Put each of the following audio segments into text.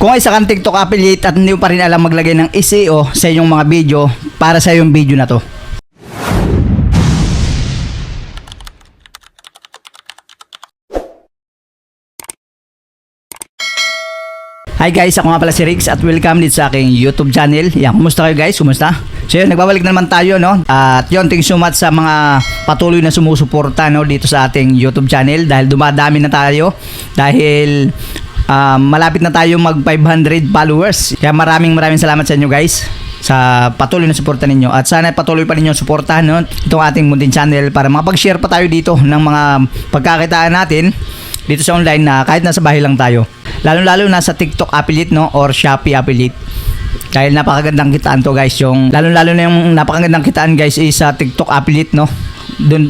Kung isa kang TikTok affiliate at hindi mo pa rin alam maglagay ng SEO sa inyong mga video, para sa yung video na to. Hi guys, ako nga pala si Rix at welcome dito sa aking YouTube channel. Yan, kumusta kayo guys? Kumusta? So yun, nagbabalik na naman tayo, no? At yun, thank you so much sa mga patuloy na sumusuporta, no, dito sa ating YouTube channel dahil dumadami na tayo. Dahil malapit na tayo mag 500 followers. Kaya maraming salamat sa inyo guys sa patuloy na suporta ninyo, at sana patuloy pa ninyo suportahan, no, itong ating munting channel para makapag-share pa tayo dito ng mga pagkakitaan natin dito sa online na kahit nasa bahay lang tayo. Lalo na sa TikTok affiliate, no, or Shopee affiliate. Dahil napakagandang kitaan to guys. Yung lalo na yung napakagandang kitaan guys is sa TikTok affiliate, no.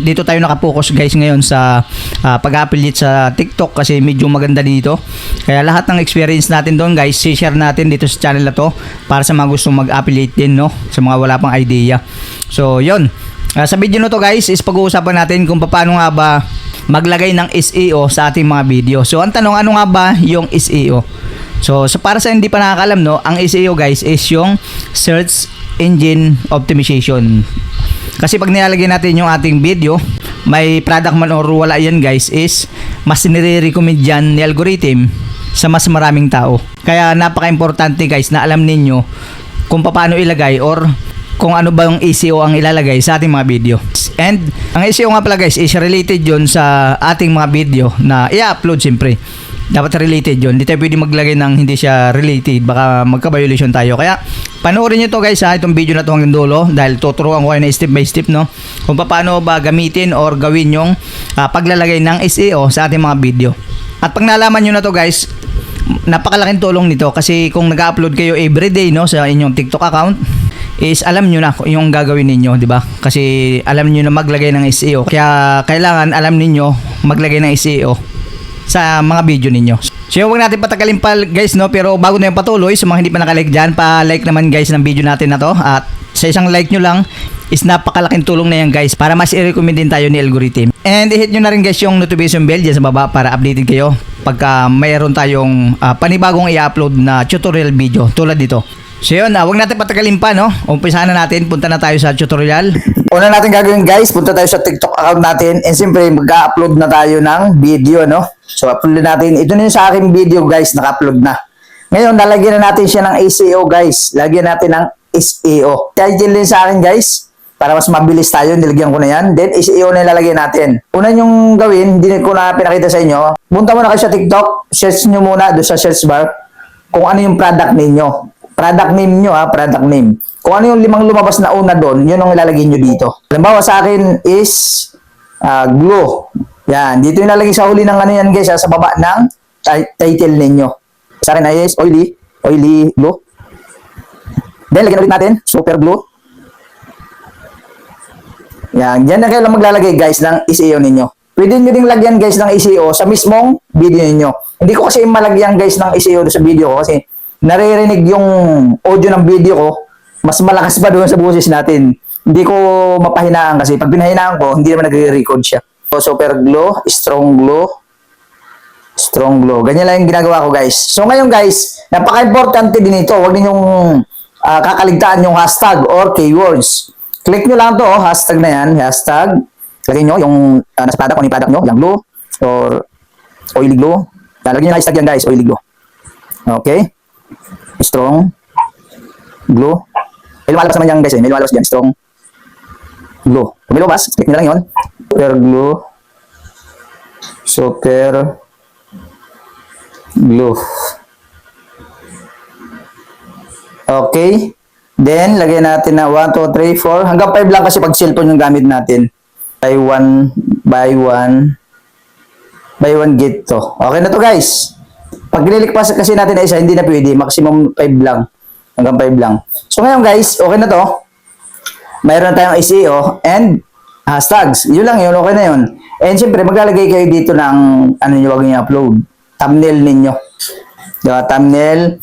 Dito tayo nakapokus guys ngayon sa pag-affiliate sa TikTok kasi medyo maganda dito. Kaya lahat ng experience natin doon guys, i-share natin dito sa channel na to para sa mga gustong mag-affiliate din, no, sa mga wala pang idea. So yun, sa video na to guys is pag-uusapan natin kung paano nga ba maglagay ng SEO sa ating mga video. So ang tanong, ano nga ba yung SEO? So para sa hindi pa nakakalam, no, ang SEO guys is yung Search Engine Optimization. Kasi pag nilalagay natin yung ating video, may product man or wala yan guys, is mas nire-recommend yan ni algorithm sa mas maraming tao. Kaya napaka-importante guys na alam ninyo kung paano ilagay or kung ano ba yung SEO ang ilalagay sa ating mga video. And ang SEO nga pala guys is related yun sa ating mga video na i-upload siyempre. Dapat related yun. Hindi tayo pwede maglagay ng hindi siya related. Baka magka-violation tayo. Kaya panoorin nyo to guys ha, itong video na to hanggang dulo. Dahil tuturuan ko kayo na step by step, no, kung paano ba gamitin or gawin yung paglalagay ng SEO sa ating mga video. At pag nalaman nyo na to guys, napakalaking tulong nito. Kasi kung nag-upload kayo everyday, no, sa inyong TikTok account, is alam nyo na yung gagawin ninyo, di ba? Kasi alam nyo na maglagay ng SEO. Kaya kailangan alam ninyo maglagay ng SEO sa mga video ninyo. So huwag natin patagalin pa guys, no, pero bago na yung patuloy, sa mga hindi pa nakalike dyan, pa-like naman guys ng video natin na to. At sa isang like nyo lang is napakalaking tulong na yan guys para mas i-recommend din tayo ni algorithm. And i-hit nyo na rin guys yung notification bell dyan sa baba para updated kayo pagka mayroon tayong panibagong i-upload na tutorial video tulad dito. So yun, huwag natin patagalin pa, no? Umpisahan na natin, punta na tayo sa tutorial. Una natin gagawin guys, punta tayo sa TikTok account natin and siyempre mag-upload na tayo ng video, no? So upload natin, ito na yung sa aking video guys, naka-upload na. Ngayon, lalagyan na natin siya ng SEO guys. Lagyan natin ng SEO. Title din sa akin guys, para mas mabilis tayo, nilagyan ko na yan. Then SEO na ilalagay natin. Una yung gawin, hindi ko na pinakita sa inyo. Punta muna kayo sa TikTok, search nyo muna doon sa search bar kung ano yung product ninyo. Product name nyo ha, product name. Kung ano yung 5 lumabas na una doon, yun ang ilalagay nyo dito. Halimbawa sa akin is glue. Yan, dito yung ilalagay sa huli ng ano yan guys, sa baba ng title ninyo. Sa akin ay is oily glue. Then lagyan ulit natin, super glue. Yan, dyan na kayo lang maglalagay guys ng SEO ninyo. Pwede nyo ding lagyan guys ng SEO sa mismong video ninyo. Hindi ko kasi malagyan guys ng SEO sa video ko kasi naririnig yung audio ng video ko, mas malakas pa doon sa boses natin. Hindi ko mapahinaan kasi pag pinahinaan ko, hindi naman nagre-record siya. So, super glue, strong glue. Ganyan lang yung ginagawa ko guys. So ngayon guys, napaka-importante din ito. Huwag ninyong kakaligtaan yung hashtag or keywords. Click nyo lang to, hashtag na yan, hashtag. Lagyan nyo yung nasa product, kung yung product nyo, yung glue or oily glue. Lagyan nyo yung hashtag yan guys, oily glue. Okay? Strong glue. May lumalabas naman yan guys, may lumalabas dyan, strong glue. Kung may lumabas, click nyo lang yun. Super glue. Okay. Then, lagyan natin na 1, 2, 3, 4. Hanggang 5 lang kasi pag cellphone yung gamit natin. Buy one get to. Okay na to guys. Pag nililik pa kasi natin na isa, hindi na pwede. Maximum 5 lang. Hanggang 5 lang. So ngayon guys, okay na to. Mayroon na tayong SEO and hashtags. Yun lang yun, okay na yun. And siyempre, maglalagay kayo dito ng ano nyo wag nyo upload. Thumbnail ninyo. Diba? Thumbnail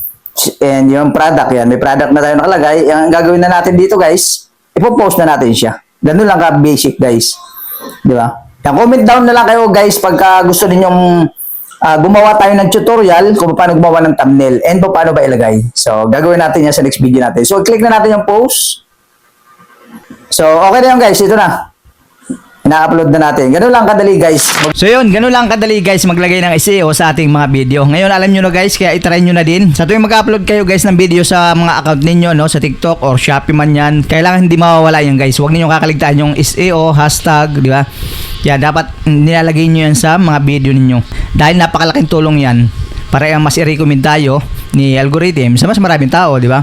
and yung product yan. May product na tayo nakalagay. Ang gagawin na natin dito guys, ipopost na natin siya. Ganun lang ka basic guys. Diba? Yan, comment down na lang kayo guys pagka gusto ninyong gumawa tayo ng tutorial kung paano gumawa ng thumbnail and paano ba ilagay. So, gagawin natin yan sa next video natin. So, click na natin yung post. So, okay na yun guys. Ito na. Ina-upload na natin. Ganun lang kadali guys. So yun, ganun lang kadali guys maglagay ng SEO sa ating mga video. Ngayon alam nyo na guys, kaya itry nyo na din. Sa tuwing mag-upload kayo guys ng video sa mga account ninyo, no, sa TikTok or Shopee man yan, kailangan hindi mawawala yan guys. Huwag ninyong kakaligtaan yung SEO, hashtag, di ba? Yan, dapat nilalagay nyo yan sa mga video ninyo. Dahil napakalaking tulong yan para mas i-recommend tayo ni algorithm sa mas maraming tao, di ba?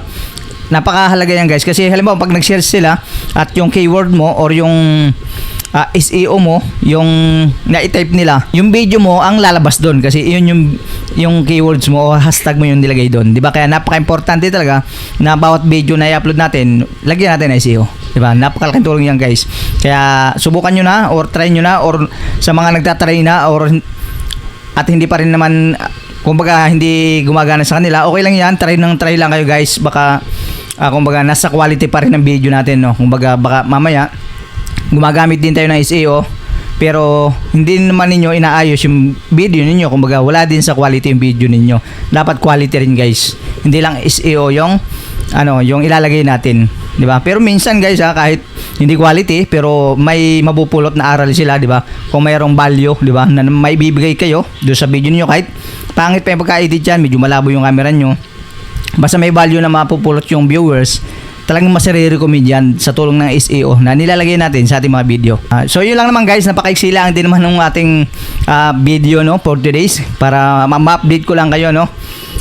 Napakahalaga yan guys kasi halimbawa pag nag-share sila at yung keyword mo or yung SEO mo, yung na-type nila, yung video mo ang lalabas doon kasi yun yung keywords mo o hashtag mo yung nilagay doon, 'di ba? Kaya napaka-importante talaga na bawat video na i-upload natin, lagyan natin ng SEO, 'di ba? Napakalaking tulong yan, guys. Kaya subukan niyo na or try niyo na or sa mga nagtatry na or at hindi pa rin naman kumbaga hindi gumagana sa kanila, okay lang yan, try lang kayo guys. Baka kumbaga nasa quality pa rin ng video natin, no? Kumbaga baka mamaya gumagamit din tayo ng SEO pero hindi naman ninyo inaayos yung video ninyo, kumbaga wala din sa quality yung video ninyo. Dapat quality rin guys, hindi lang SEO yung yung ilalagay natin, di ba? Pero minsan guys kahit hindi quality pero may mapupulot na aral sila, di ba? Kung mayroong value, di ba, na may bibigay kayo doon sa video niyo, kahit pangit pa yung pagka-edit yan, medyo malabo yung camera nyo, basta may value na mapupulot yung viewers, talagang masire-recommend yan sa tulong ng SEO na nilalagay natin sa ating mga video. So yun lang naman guys, napaka-iksi lang din naman ng ating video, no, for today's, para ma-update ko lang kayo, no,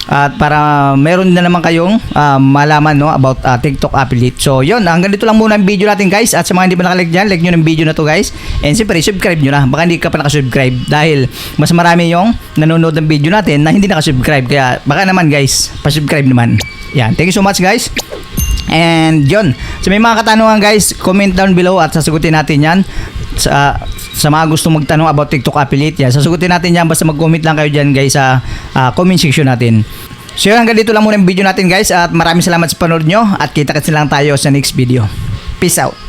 at para meron na naman kayong malaman, no, about TikTok affiliate. So yun, hanggang dito lang muna ang video natin guys, at sa mga hindi pa nakalike dyan, like nyo ng video na to guys, and siyempre subscribe nyo na, baka hindi ka pa nakasubscribe dahil mas marami yung nanonood ng video natin na hindi nakasubscribe, kaya baka naman guys, pa-subscribe naman. Yan, thank you so much guys. And yun, sa may mga katanungan guys, comment down below at sasagutin natin yan. Sa mga gusto magtanong about TikTok affiliate, yan, sasagutin natin yan, basta mag-comment lang kayo dyan guys sa comment section natin. So yun, hanggang dito lang muna yung video natin guys, at maraming salamat sa panood nyo at kita-kits lang tayo sa next video. Peace out.